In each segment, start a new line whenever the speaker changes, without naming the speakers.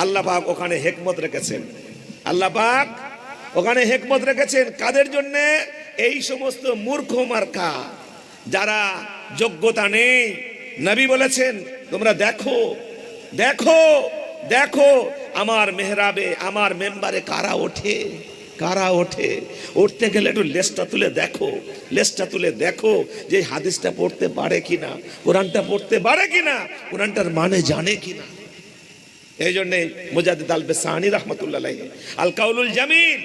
আল্লাহ পাক ওখানে হিকমত রেখেছেন। আল্লাহ পাক ওখানে হিকমত রেখেছেন কাদের জন্য? এই সমস্ত মূর্খ মার্কা যারা যোগ্যতা নেই। নবী বলেছেন তোমরা দেখো দেখো দেখো আমার মেহরাবে আমার মেম্বারে কারা ওঠে, কারা ওঠে। উঠতে গেলে একটু লেজটা তুলে দেখো, লেজটা তুলে দেখো যে হাদিসটা পড়তে পারে কিনা, কোরআনটা পড়তে পারে কিনা, কোরআনটার মানে জানে কিনা। এই জন্যে মুজাদ্দিদ আল বেসানি রহমতুল্লাহ আলাইহি আল কাউলুল জামিল,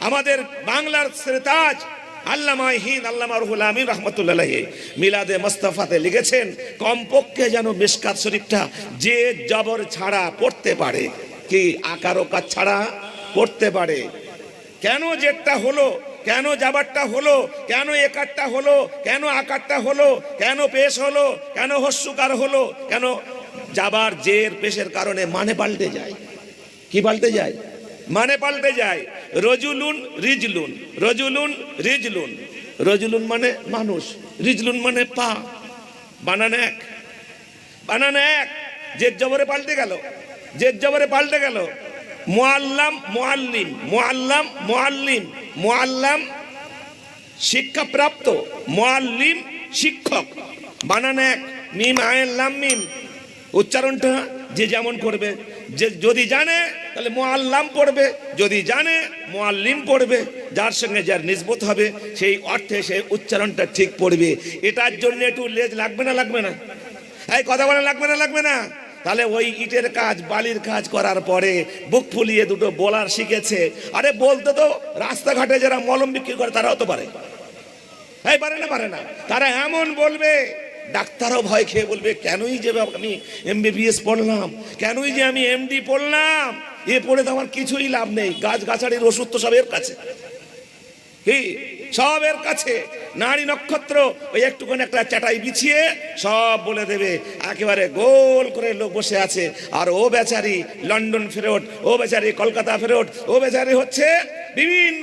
আমাদের বাংলার সিরতাজ আল্লামা হিন্দ আল্লামা রুহুল আমিন রহমতুল্লাহ আলাইহি মিলাদে মুস্তাফাতে লিখেছেন কমপক্ষে যেন মিশকাত শরীফটা যে জবর ছাড়া পড়তে পারে, কি আকার ওকার ছাড়া পড়তে পারে। কেন জেরটা হলো, কেন জাবারটা হলো, কেন একারটা হলো, কেন আকারটা হলো, কেন পেশ হলো, কেন হস্যকার হলো, কেন জাবার জের পেশের কারণে মানে পাল্টে যায়। কি পাল্টে যায়? মানে পাল্টে যায়। রজুলুন রিজলুন, রজুলুন রিজলুন, রজুলুন মানে মানুষ, রিজলুন মানে পা, বানান এক, বানান এক। জের জবরে পাল্টে গেল, জের জবরে পাল্টে গেল। মুআল্লাম মুআল্লিম, মুআল্লাম মুআল্লিম, মুআল্লাম শিক্ষাপ্রাপ্ত, মুআল্লিম শিক্ষক, বানান এক। মিম আইন লাম মিম, উচ্চারণটা যে যেমন করবে, যে যদি জানে তাহলে মুআল্লাম পড়বে, যদি জানে মুআল্লিম পড়বে, যার সঙ্গে যার নিসবত হবে সেই অর্থে সেই উচ্চারণটা ঠিক পড়বে। এটার জন্য একটু লেজ লাগবে না লাগবে না? এই কথা বলা লাগবে না লাগবে না? তাহলে ওই ইটের কাজ বালির কাজ করার পরে বুক ফুলিয়ে দুটো বলার শিখেছে। আরে বলতে তো রাস্তাঘাটে যারা মলম বিক্রি করে তারাও তো পারে, এই পারে না? পারে না? তারা এমন বলবে, ডাক্তারও ভয় খেয়ে বলবে কেনই যে আমি এমবিবিএস পড়লাম, কেনই যে আমি এমডি পড়লাম, এ পড়ে তো আমার কিছুই লাভ নেই। গাছ গাছাড়ির ওষুধ তো সব এর কাছে, কি সব এর কাছে। নারী নক্ষত্র ওই একটুখানি একটা চাটাই বিছিয়ে সব বলে দেবে, একেবারে গোল করে লোক বসে আছে। আর ও বেচারি লন্ডন ফেরত, ও বেচারি কলকাতা ফেরত, ও বেচারি হচ্ছে বিভিন্ন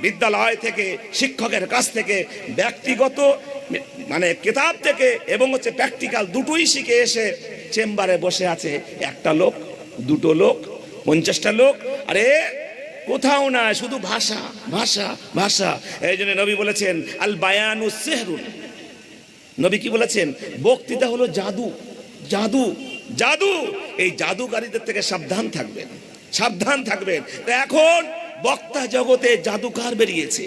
বিদ্যালয় থেকে শিক্ষকের কাছ থেকে ব্যক্তিগত মানে কিতাব থেকে এবং হচ্ছে প্র্যাকটিক্যাল দুটোই শিখে এসে চেম্বারে বসে আছে। একটা লোক, দুটো লোক, 50টা লোক। আরে কোথাও না, শুধু ভাষা ভাষা ভাষা। এই জন্য নবী বলেছেন আল বায়ানু সিহরুন। নবী কি বলেছেন? বক্তৃতা হলো জাদু, জাদু, জাদু। এই জাদুকারীদের থেকে সাবধান থাকবেন, সাবধান থাকবেন। তো এখন বক্তা জগতে জাদুকার বেরিয়েছে,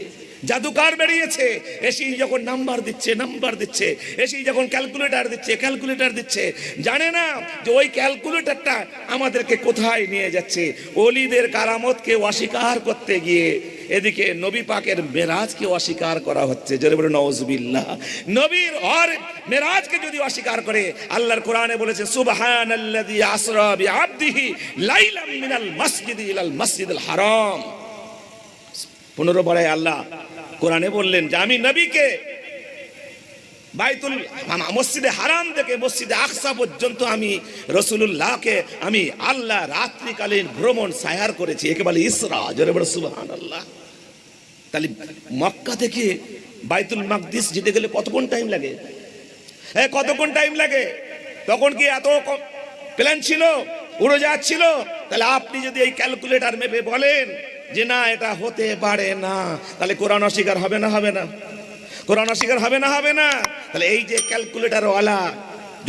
জাদুকার বেরিয়েছে। এসেই যখন নাম্বার দিচ্ছে, নাম্বার দিচ্ছে, এসেই যখন ক্যালকুলেটর দিচ্ছে, ক্যালকুলেটর দিচ্ছে, জানে না যে ওই ক্যালকুলেটরটা আমাদেরকে কোথায় নিয়ে যাচ্ছে। ওলিদের কারামতকে অস্বীকার করতে গিয়ে এদিকে নবী পাকের মেরাজকে অস্বীকার করা হচ্ছে। জোরে বলে নাউজুবিল্লাহ। নবীর আর মেরাজকে যদি অস্বীকার করে, আল্লাহর কোরআনে বলেছে সুবহানাল্লাযী আসরা বিআবদিহি লাইলাম মিনাল মাসজিদি ইলাল মাসজিদিল হারাম। 15 বারে আল্লাহ কোরআনে বললেন যে আমি নবীকে বাইতুল মসজিদে হারাম থেকে মসজিদে আকসা পর্যন্ত আমি রাসূলুল্লাহকে আমি আল্লাহ রাত্রিকালীন ভ্রমণ সায়ার করেছি। একে বলে ইসরা। জোরে বলে সুবহানাল্লাহ। তাহলে মক্কা থেকে বাইতুল মাকদিস যেতে গেলে কতক্ষণ টাইম লাগে? কতক্ষণ টাইম লাগে? তখন কি এত প্ল্যান ছিল, উড়োজাহাজ ছিল? তাহলে আপনি যদি এই ক্যালকুলেটর মেপে বলেন যে না এটা হতে পারে না, তাহলে কোরআন অস্বীকার হবে না হবে না? কোরআন অস্বীকার হবে না হবে না? তাহলে এই যে ক্যালকুলেটর ওয়ালা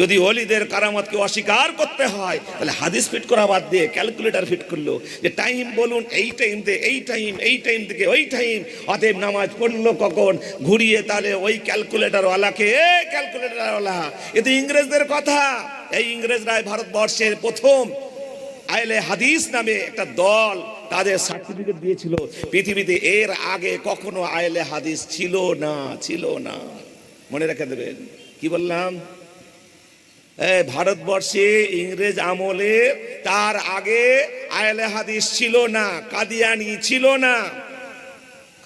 যদি ওলিদের কারামতকে অস্বীকার করতে হয়, তাহলে হাদিস ফিট করা বাদ দিয়ে ক্যালকুলেটর ফিট করলো যে টাইম বলুন এই টাইম থেকে এই টাইম, এই টাইম থেকে ওই টাইম, অতএব নামাজ পড়লো কখন ঘুরিয়ে। তাহলে ওই ক্যালকুলেটর ওয়ালাকে, ক্যালকুলেটর ওয়ালা এ তো ইংরেজদের কথা। এই ইংরেজরাই ভারতবর্ষের প্রথম আহলে হাদিস নামে একটা দল, তাদের সার্টিফিকেট দিয়েছিল। পৃথিবীতে এর আগে কখনো আহলে হাদিস ছিল না, ছিল না। মনে রেখে দেবেন। কি বললাম? ভারতবর্ষে ইংরেজ আমলে তার আগে আহলে হাদিস ছিল না, কাদিয়ানি ছিল না।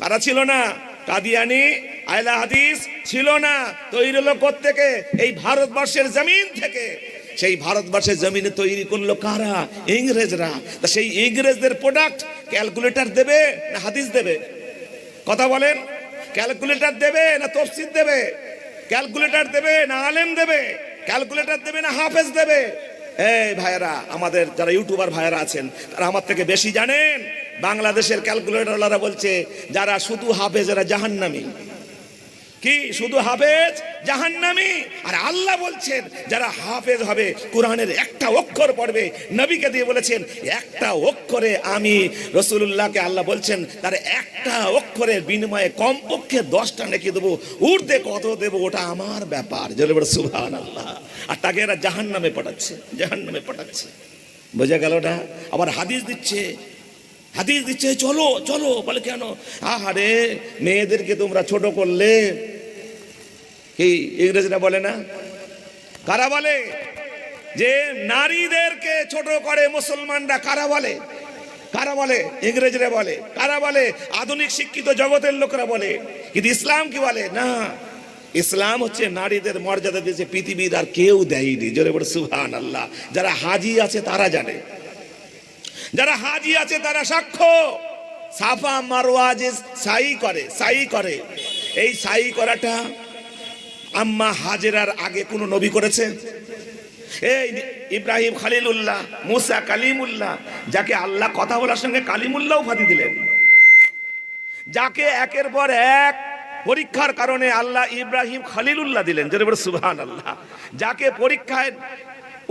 কারা ছিল না? কাদিয়ানি, আহলে হাদিস ছিল না। তৈরি হলো কোত্থেকে? এই ভারতবর্ষের জমিন থেকে। সেই ভারতবর্ষের জমিনে তৈরি করলো কারা? ইংরেজরা। তা সেই ইংরেজদের প্রোডাক্ট ক্যালকুলেটর দেবে না হাদিস দেবে? কথা বলেন। ক্যালকুলেটর দেবে না তফসির দেবে? ক্যালকুলেটর দেবে না আলেম দেবে? ক্যালকুলেটর দেবে না হাফেজ দেবে? এই ভাইয়েরা, আমাদের যারা ইউটিউবার ভাইয়েরা আছেন তারা আমার থেকে বেশি জানেন। বাংলাদেশের ক্যালকুলেটররা বলছে যারা শুধু হাফেজ এরা জাহান্নামী। কি শুধু হাফেজ জাহান্নামী? আর আল্লাহ বলছেন যারা হাফেজ হবে, কোরআনের একটা অক্ষর পড়বে, নবীকে দিয়ে বলেছেন একটা অক্ষরে আমি রাসূলুল্লাহকে আল্লাহ বলছেন তার একটা অক্ষরের বিনিময়ে কমপক্ষে 10টা নেকি দেবো, উর্দে কত দেবো ওটা আমার ব্যাপার। জোরে বলে সুবহানাল্লাহ। আর তাকে এরা জাহান্নামে পাঠাচ্ছে, জাহান্নামে পাঠাচ্ছে। বোঝা গেল না? আবার হাদিস দিচ্ছে, হাদিস দিচ্ছে চলো চলো, বলে কেন? আহারে মেয়েদেরকে তোমরা ছোট করলে। কি ইংরেজরা বলে না? কারা বলে যে নারীদেরকে ছোট করে মুসলমানরা? কারা বলে? কারা বলে? ইংরেজরা বলে। কারা বলে? আধুনিক শিক্ষিত জগতের লোকরা বলে। কিন্তু ইসলাম কি বলে? না, ইসলাম হচ্ছে নারীদের মর্যাদা দিয়েছে পৃথিবীর আর কেউ দেয়নি। জোরে বলে সুবহানাল্লাহ। যারা হাজি আছে তারা জানে, যারা হাজি আছে তারা সাক্ষ্য। সাফা মারওয়া যে সাই করে, সাই করে, এই সাই করাটা আম্মা হাজেরার আগে কোন নবী করেছে? এই ইব্রাহিম খলিলুল্লাহ, মুসা কালিমুল্লাহ, যাকে আল্লাহ কথা বলার সঙ্গে কালিমুল্লাহ উপাধি দিলেন, যাকে একের পর এক পরীক্ষার কারণে আল্লাহ ইব্রাহিম খলিলুল্লাহ দিলেন। জোরে বলে সুবহানাল্লাহ। যাকে পরীক্ষায়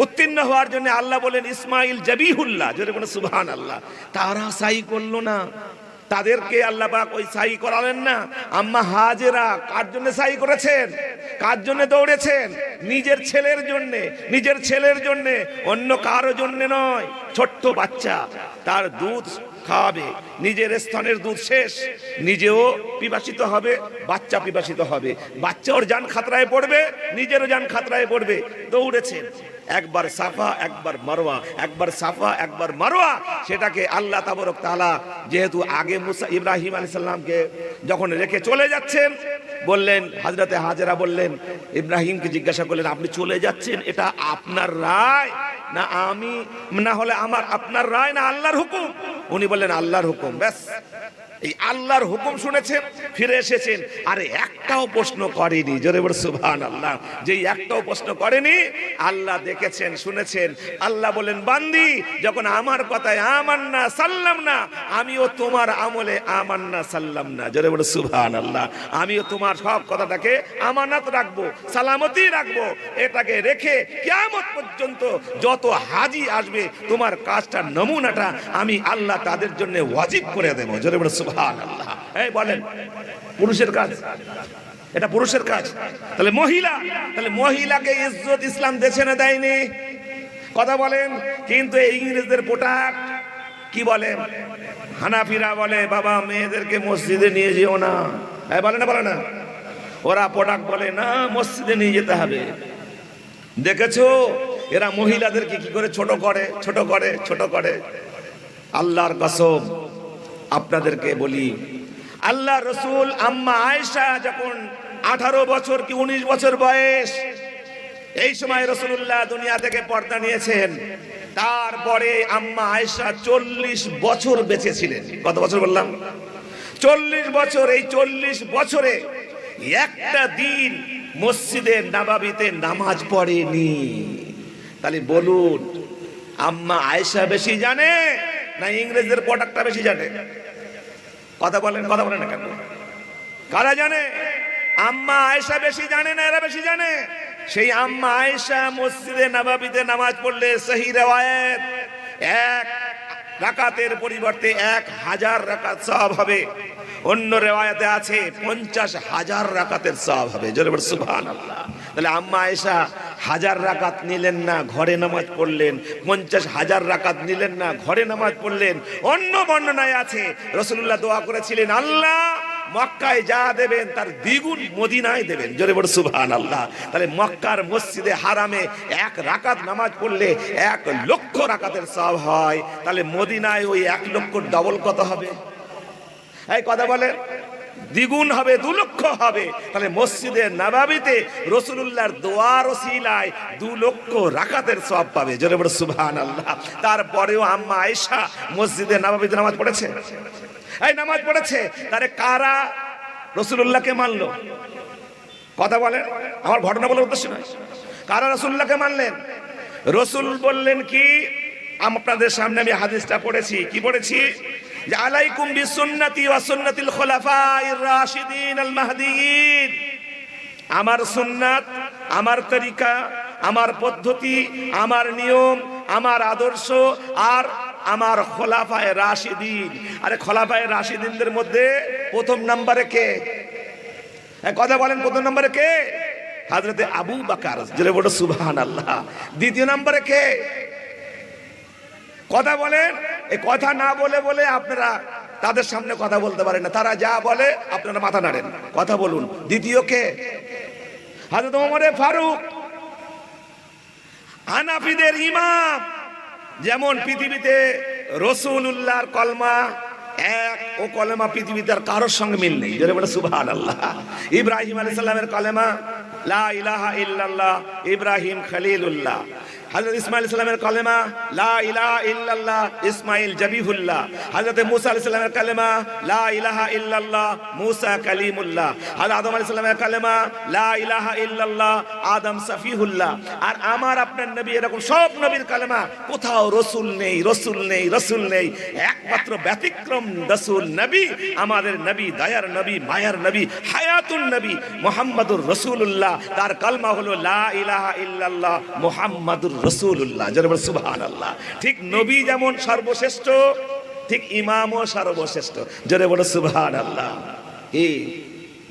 উত্তীর্ণ হওয়ার জন্য আল্লাহ বলেন ইসমাইল জবিহুল্লাহ। জোরে বলে সুবহানাল্লাহ। তারা সাই করলো না, তাদেরকে আল্লাহ পাক ওই সাই করালেন না। আম্মা হাজেরা কার জন্য সাই করেছেন? কার জন্য দৌড়েছেন? নিজের ছেলের জন্য, নিজের ছেলের জন্য, অন্য কারো জন্য নয়। ছোট্ট বাচ্চা, তার দুধ খাওয়াবে, নিজের স্তনের দুধ শেষ, নিজেও পিপাসিত হবে, বাচ্চা পিপাসিত হবে, বাচ্চা ওর জান খাতরায় পড়বে, নিজেরও জান খাতরায় পড়বে। দৌড়েছেন একবার সাফা একবার মারওয়া, একবার সাফা একবার মারওয়া। সেটাকে আল্লাহ তাবারক তাআলা যেহেতু আগে মুসা ইব্রাহিম আলাইহিস সালামকে যখন রেখে চলে যাচ্ছেন, বললেন হযরতে হাজেরা বললেন, ইব্রাহিমকে জিজ্ঞাসা করলেন আপনি চলে যাচ্ছেন এটা আপনার রায় না আমি, না হলে আমার, আপনার রায় না আল্লাহর হুকুম? উনি বললেন আল্লাহর হুকুম। ব্যাস, এই আল্লাহর হুকুম শুনেছেন, ফিরে এসেছেন, আর একটাও প্রশ্ন করেনি। জোরে বলে সুবহানাল্লাহ। যেই একটাও প্রশ্ন করেনি, আল্লাহ দেখেছেন, শুনেছেন। আল্লাহ বলেন বান্দি যখন আমার কথায় আমান্না সাল্লাম না, আমিও তোমার আমলে আমান্না সাল্লাম না। জোরে বলে সুবহানাল্লাহ। আমিও তোমার সব কথাটাকে আমানত রাখবো, সালামতি রাখবো। এটাকে রেখে কিয়ামত পর্যন্ত যত হাজি আসবে তোমার কাজটা, নমুনাটা আমি আল্লাহ তাদের জন্য ওয়াজিব করে দেবো। জোরে বলে সুবহানাল্লাহ। এই বলেন পুরুষের কাজ, এটা পুরুষের কাজ। তাহলে মহিলা, তাহলে মহিলাকে ইজ্জত ইসলাম দেশে না দেয়নি? কথা বলেন। কিন্তু এই ইংরেজদের পোটাক কি বলে? হানাফিরা বলে বাবা মেয়েদেরকে মসজিদে নিয়ে যেও না। বলে না, বলে না? ওরা পোটাক বলে না, মসজিদে নিয়ে যেতে হবে। দেখেছো এরা মহিলাদেরকে কি করে ছোট করে, ছোট করে, ছোট করে। আল্লাহর কসম আপনাদেরকে বলি, আল্লাহ রসুল আম্মা আয়েশা যখন 18 বছর কি 19 বছর বয়স, এই সময় রাসূলুল্লাহ দুনিয়া থেকে পর্দা নিয়েছেন। তারপরে আম্মা আয়েশা 40 বছর বেঁচে ছিলেন। কত বছর বললাম? 40 বছর। এই 40 বছরে একটা দিন মসজিদে নববীতে নামাজ পড়েনি। তাহলে বলুন আম্মা আয়েশা বেশি জানে না ইংরেজদের প্রোডাক্টটা বেশি জানে? কথা বলেন, কথা বলেন না কেন? কারা জানে? আম্মা আয়েশা বেশি জানে না এরা বেশি জানে? সেই আম্মা আয়েশা মসজিদে নববীতে নামাজ পড়লে সহিহ রিওয়ায়াত 1 রাকাতের পরিবর্তে 1000 রাকাত সওয়াব হবে। অন্য রিওয়ায়াতে আছে 50,000 রাকাতের সওয়াব হবে। জোরে বল সুবহানাল্লাহ। তাহলে আম্মা আয়েশা 1000 রাকাত নিলেন না, ঘরে নামাজ পড়লেন। 50,000 রাকাত নিলেন না, ঘরে নামাজ পড়লেন। অন্য বর্ণনায় আছে রাসূলুল্লাহ দোয়া করেছিলেন আল্লাহ মক্কায় যা দেবেন তার দ্বিগুণ মদিনায় দেবেন। জোরে বল সুবহানাল্লাহ। তাহলে মক্কার মসজিদে হারামে 1 রাকাত নামাজ পড়লে 1 লক্ষ রাকাতের সওয়াব হয়। তাহলে মদিনায় ওই 1 লক্ষ ডবল কত হবে? এই কথা বলে দ্বিগুণ হবে, 2 লক্ষ হবে। তাহলে মসজিদে নববীতে রাসূলুল্লাহর দোয়ার ওসিলায় 2 লক্ষ রাকাতের সওয়াব পাবে। জোরে বল সুবহানাল্লাহ। তারপরেও আম্মা আয়েশা মসজিদে নববীতে নামাজ পড়েছে, এই নামাজ পড়েছে। তারে কারা রাসূলুল্লাহকে মানলো? কথা বলেন, আমার ঘটনা বলার উদ্দেশ্য নয়। কারা রাসূলুল্লাহকে মানলেন? রসুল বললেন কি, আপনাদের সামনে আমি হাদিসটা পড়েছি, কি পড়েছি, যে আলাইকুম বিসুন্নতি ওয়া সুন্নাতিল খুলাফায়ে রাশিদিন আল মাহদিয়িন, আমার সুন্নাত, আমার তরিকা, আমার পদ্ধতি, আমার নিয়ম, আমার আদর্শ, আর আমার খোলাফায়ে রাশিদিন। আরে খোলাফায়ে রাশিদিনদের মধ্যে প্রথম নম্বরে কে? কথা বলেন, প্রথম নম্বরে কে? হযরতে আবু বকর, জোরে বলো সুবহানাল্লাহ। দ্বিতীয় নম্বরে কে? কথা বলেন। এই কথা না বলে বলে আপনারা তাদের সামনে কথা বলতে পারেন না, তারা যা বলে আপনারা মাথা নাড়েন। কথা বলুন, দ্বিতীয় কে? হযরত ওমর ফারুক, হানাফিদের ইমাম। যেমন পৃথিবীতে রাসূলুল্লাহর কলমা এক, ও কলেমা পৃথিবীতে আর কারোর সঙ্গে মিল নেই, জোরে বলে সুবহানাল্লাহ। ইব্রাহিম আলাইহিস সালামের কলেমা লা ইলাহা ইল্লাল্লাহ, ইব্রাহিম খলিলুল্লাহ। হযরত ইসমাঈল আলাইহিস সালামের কলেমা লা ইলাহা ইল্লাল্লাহ, ইসমাঈল জবিহুল্লাহ। হযরত মুসা আলাইহিস সালামের কলেমা লা ইলাহা ইল্লাল্লাহ, মুসা কালিমুল্লাহ। হযরত আদম আলাইহিস সালামের কলেমা লা ইলাহা ইল্লাল্লাহ, আদম সফিহুল্লাহ। আর আমার আপনার নবী, এরকম সব নবীর কলেমা কোথাও রাসূল নেই, রাসূল নেই, রাসূল নেই। একমাত্র ব্যতিক্রম রাসূল নবী, আমাদের নবী, দয়ার নবী, মায়ার নবী, হায়াতুন নবী মুহাম্মদুর রাসূলুল্লাহ। তার কলমা হলো লা ইলাহা ইল্লাল্লাহ মুহাম্মাদুর রাসূলুল্লাহ, জোরে বলো সুবহানাল্লাহ। ঠিক নবী যেমন সর্বশ্রেষ্ঠ, ঠিক ইমামও সর্বশ্রেষ্ঠ, জোরে বলো সুবহানাল্লাহ।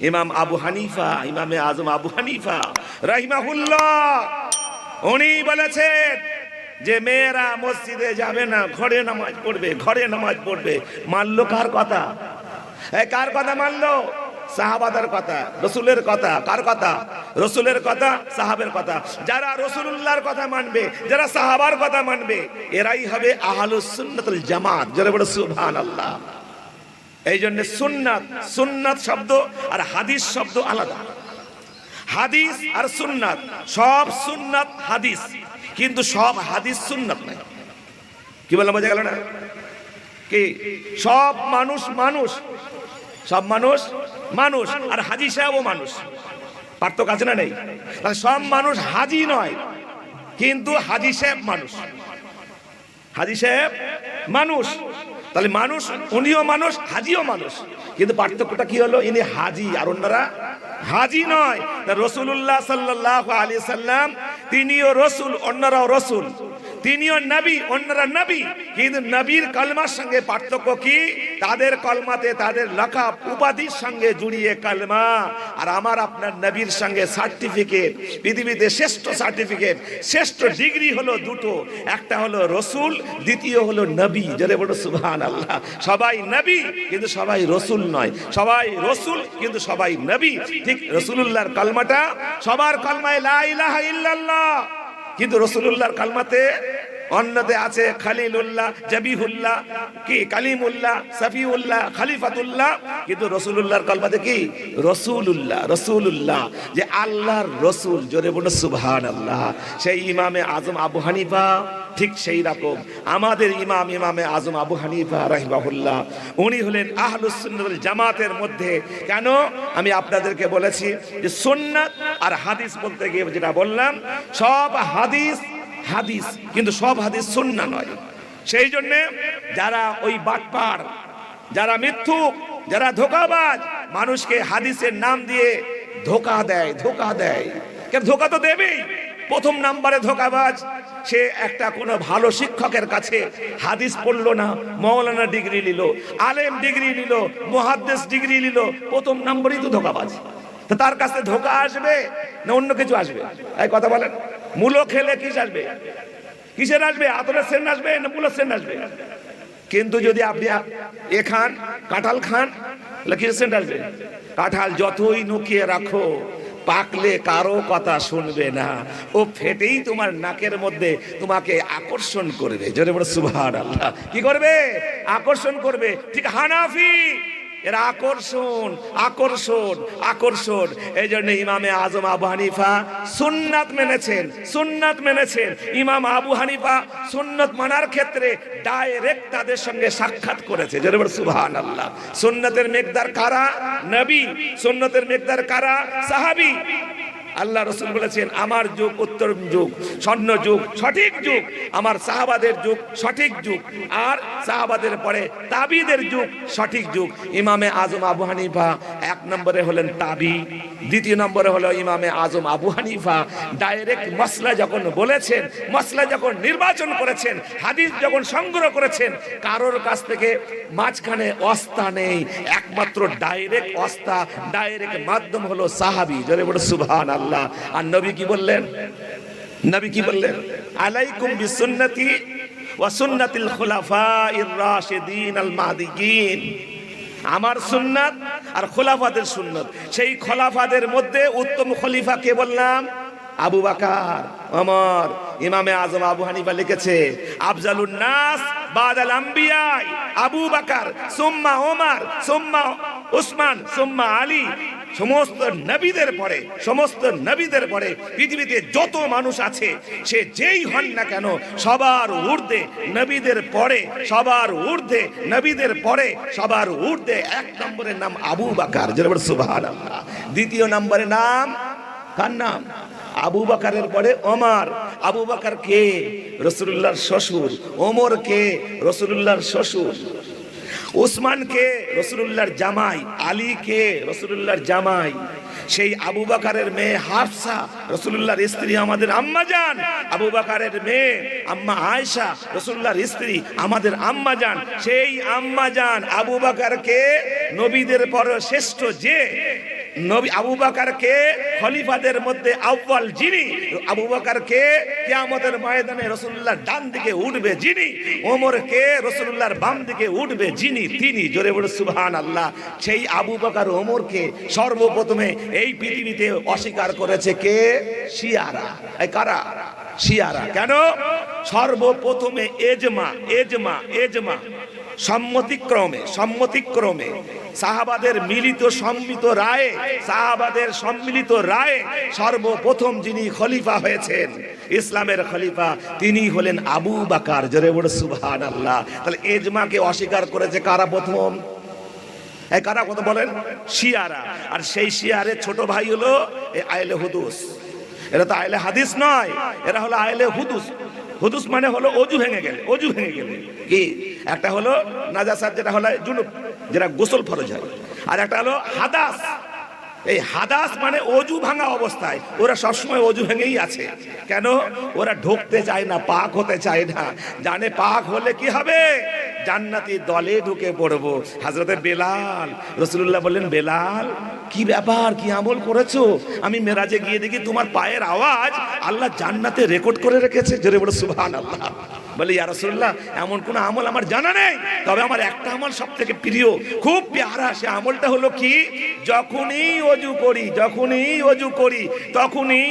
ইমাম আবু হানিফা, ইমামে আজম আবু হানিফা রাহিমাহুল্লাহ, উনি বলেছেন যে মেয়েরা মসজিদে যাবে না, ঘরে নামাজ পড়বে, ঘরে নামাজ পড়বে। মানলো কার কথা? কার কথা মানলো? সাহাবাদের কথা, রাসূলের কথা। কার কথা? রাসূলের কথা, সাহাবের কথা। যারা রাসূলুল্লাহর কথা মানবে, যারা সাহাবার কথা মানবে, এরাই হবে আহলুস সুন্নাতুল জামাত, জোরে বলো সুবহানাল্লাহ। এই জন্য সুন্নাত, সুন্নাত শব্দ আর হাদিস শব্দ আলাদা। হাদিস আর সুন্নাত, সব সুন্নাত হাদিস, কিন্তু সব হাদিস সুন্নাত নাই। কি বললাম, বোঝা গেল না? কি সব মানুষ মানুষ, সব মানুষ মানুষ, আর হাজী সাহেবও মানুষ। পার্থক্য আছে না নেই? সব মানুষ হাজী নয়, কিন্তু হাজী সাহেব মানুষ। হাজী সাহেব মানুষ, তাহলে মানুষ, উনিও মানুষ, হাজিও মানুষ, কিন্তু পার্থক্যটা কি হলো? ইনি হাজী আর অন্যরা হাজী নয়। রাসূলুল্লাহ সাল্লাল্লাহু আলাইহি সাল্লাম তিনিও রাসূল, অন্যরাও রাসূল। তিনিও নবী, অন্যরা নবী, কিন্তু নবীর কলমার সঙ্গে পার্থক্য কি? তাদের কলমাতে তাদের লকাব উপাধির সঙ্গে জুড়িয়ে কলমা, আর আমার আপনার নবীর সঙ্গে সার্টিফিকেট। পৃথিবীতে শ্রেষ্ঠ সার্টিফিকেট, শ্রেষ্ঠ ডিগ্রি হলো দুটো, একটা হলো রাসূল, দ্বিতীয় হলো নবী, জোরে বলো সুবহানাল্লাহ। সবাই নবী কিন্তু সবাই রাসূল নয়, সবাই রাসূল কিন্তু সবাই নবী। ঠিক রাসূলুল্লাহর কলমাটা সবার কলমায় লা ইলাহা ইল্লাল্লাহ, কিন্তু রাসূলুল্লাহর কলমাতে অন্যতে আছে খলিলুল্লাহ, জবিহুল্লাহ, কি কালিমুল্লাহ, সফিউল্লাহ, খলিফাতুল্লাহ, কিন্তু রাসূলুল্লাহর কলমাতে কি? রাসূলুল্লাহ, রাসূলুল্লাহ, যে আল্লাহর রাসূল, জোরে বলো সুবহানাল্লাহ। সেই ইমামে আজম আবু হানিফা ঠিক সেই রকম আমাদের ইমাম, ইমামে আজম আবু হানিফা রাহিমাহুল্লাহ, উনি হলেন আহলুস সুন্নাত ওয়াল জামাতের মধ্যে। কেন? আমি আপনাদেরকে বলেছি যে সুন্নাত আর হাদিস বলতে গিয়ে যেটা বললাম, সব হাদিস হাদিস, কিন্তু সব হাদিস সুন্নাহ নয়। সেই জন্য যারা ওই বাটপার, যারা মিথ্যুক, যারা ধোঁকাবাজ, মানুষকে হাদিসের নাম দিয়ে ধোঁকা দেয়, ধোঁকা দেয়। কেন? ধোঁকা তো দেবেই। প্রথম নাম্বারে ধোঁকাবাজ, সে একটা কোনো ভালো শিক্ষকের কাছে হাদিস পড়লো না, মাওলানা ডিগ্রি নিল, আলেম ডিগ্রি নিল, মুহাদ্দিস ডিগ্রি নিল, প্রথম নম্বরই তো ধোঁকাবাজ। তো তার কাছে ধোঁকা আসবে না অন্য কিছু আসবে? এই কথা বলেন। মূলো খেলে কিস আসবে? কিসের আসবে? আতরের সেন্ট আসবে না মূলের সেন্ট আসবে? কিন্তু যদি আপনি এ খান, কাঁঠাল খান, তাহলে কিসের সেন্ট আসবে? কাঁঠাল যতই নুকিয়ে রাখো, পাকলে কারো কথা শুনবে না, ও ফেটেই তোমার নাকের মধ্যে তোমাকে আকর্ষণ করবে, জোরে বলো সুবহানাল্লাহ। কি করবে? আকর্ষণ করবে। ঠিক হানাফি, এরা আকর্ষণ, আকর্ষণ, আকর্ষণ। এই জন্য ইমামে আজম আবু হানিফা সুন্নাত মেনেছেন, সুন্নাত মেনেছেন। ইমাম আবু হানিফা সুন্নাত মানার ক্ষেত্রে ডাইরেক্ট তাদের সঙ্গে সাক্ষাৎ করেছে, জোরে বলো সুবহানাল্লাহ। সুন্নাতের মেকদার কারা? নবী। সুন্নাতের মেকদার কারা? সাহাবী। আল্লাহ রসুল বলেছেন আমার যুগ উত্তম যুগ, স্বর্ণ যুগ, সঠিক যুগ, আমার সাহাবাদের যুগ সঠিক যুগ, আর সাহাবাদের পরে তাবিদের যুগ সঠিক যুগ। ইমামে আজম আবু হানিফা এক নম্বরে হলেন তাবি, দ্বিতীয় নম্বরে হলো ইমামে আজম আবু হানিফা। ডাইরেক্ট মসলা যখন বলেছেন, মসলা যখন নির্বাচন করেছেন, হাদিস যখন সংগ্রহ করেছেন, কারোর কাছ থেকে মাঝখানে অস্তা নেই, একমাত্র ডাইরেক্ট অস্তা, ডাইরেক্ট মাধ্যম হলো সাহাবী। জোরে বলো সুবহানাল্লাহ। আর নবী কি বললেন? নবী কি বললেন? আলাইকুম বিসুন্নতি ওয়া সুন্নাতিল খুলাফাইর রাশিদিন আল মাহদিয়িন। আমার সুন্নাত আর খোলাফাদের সুন্নাত। সেই খোলাফাদের মধ্যে উত্তম খলিফা কে বললাম? আবু বকর, ওমর। ইমামে আজম আবু হানিফা লিখেছে আফজালুন নাস বাদাল আম্বিয়া আবু বকর সুম্মা ওমর সুম্মা উসমান সুম্মা আলী। সমস্ত নবীদের পরে, সমস্ত নবীদের পরে পৃথিবীতে যত মানুষ আছে সে যেই হন না কেন, সবার ঊর্ধ্বে নবীদের পরে, সবার ঊর্ধ্বে নবীদের পরে, সবার ঊর্ধ্বে এক নম্বরের নাম আবু বকর। সুবহানাল্লাহ। দ্বিতীয় নম্বরের নাম কার নাম? আবু বকরের পরে ওমর। আবু বকর কে? রাসূলুল্লাহর শ্বশুর। ওমর কে? রাসূলুল্লাহর শ্বশুর। উসমান কে? রাসূলুল্লাহর জামাই। আলী কে? রাসূলুল্লাহর জামাই। সেই আবু বকরের মেয়ে হাফসা রাসূলুল্লাহর স্ত্রী, আমাদের আম্মা জান। আবু বকরের মেয়ে আম্মা আয়েশা রাসূলুল্লাহর স্ত্রী, আমাদের আম্মা জান। সেই আম্মা জান আবু বকরকে নবীদের পর শ্রেষ্ঠ যে নবী, আবু বকরকে খলিফাদের মধ্যে আউয়াল যিনি, আবু বকরকে কিয়ামতের ময়দানে রাসূলুল্লাহর ডান দিকে উঠবে যিনি, ওমরকে রাসূলুল্লাহর বাম দিকে উঠবে যিনি, তিনি। জোরে বলে সুবহানাল্লাহ। সেই আবু বকর ওমরকে সর্বপ্রথমে এই পৃথিবীতে অস্বীকার করেছে কে? শিয়ারা। এই কারা? শিয়ারা। কেন? সর্বপ্রথমে এজমা, এজমা, এজমা, সম্মতিক্রমে, সম্মতিক্রমে সাহাবাদের মিলিত সম্মিলিত রায়ে, সাহাবাদের সম্মিলিত রায়ে সর্বপ্রথম যিনি খলিফা হয়েছেন, ইসলামের খলিফা, তিনি হলেন আবু বকর। জোরে বলে সুবহানাল্লাহ। তাহলে এজমাকে অস্বীকার করেছে কারা প্রথম? এই কারা কথা বলেন? শিয়ারা। আর সেই শিয়ারের ছোট ভাই হলো আহলে হুদুস। এরা তো আহলে হাদিস নয়, এরা হলো আহলে হুদুস। হুদুস মানে হলো অজু ভেঙে গেলে, অজু ভেঙে গেলে কি একটা হলো নাজাসাত, যেটা হলো জুনুব, যেটা গোসল ফরজ হয়, আর একটা হলো হাদাস। এই হাদাস মানে অজু ভাঙা অবস্থায়, ওরা সবসময় অজু ভেঙেই আছে। কেন? ওরা ঢুকতে চায় না, পাক হতে চায় না, জানে পাক হলে কি হবে, জান্নাতি দলে ঢুকে পড়বো। হযরতে বেলাল, রাসূলুল্লাহ বললেন বেলাল কি ব্যাপার, কি আমল করেছো? আমি মেরাজে গিয়ে দেখি তোমার পায়ের আওয়াজ আল্লাহ জান্নাতে রেকর্ড করে রেখেছে। জোরে বলে সুবহানাল্লাহ। বলে ইয়া রাসূলুল্লাহ এমন কোন আমল আমার জানা নেই, তবে আমার একটা আমল সবথেকে প্রিয়, খুব প্যারা। সে আমলটা হলো কি, যখনই অজু করি, যখনই অজু করি, তখনই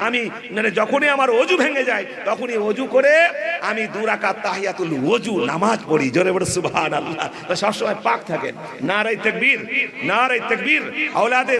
আমি মানে যখনই আমার অজু ভেঙে যায়, তখনই অজু করে আমি 2 রাকাত তাহিয়াতুল ওযু নামাজ পড়ি। জোরে বলে সুবহানাল্লাহ। সবসময় পাক থাকেন। নারায়ে তাকবীর, নারায়ে তাকবীর। আওলাদে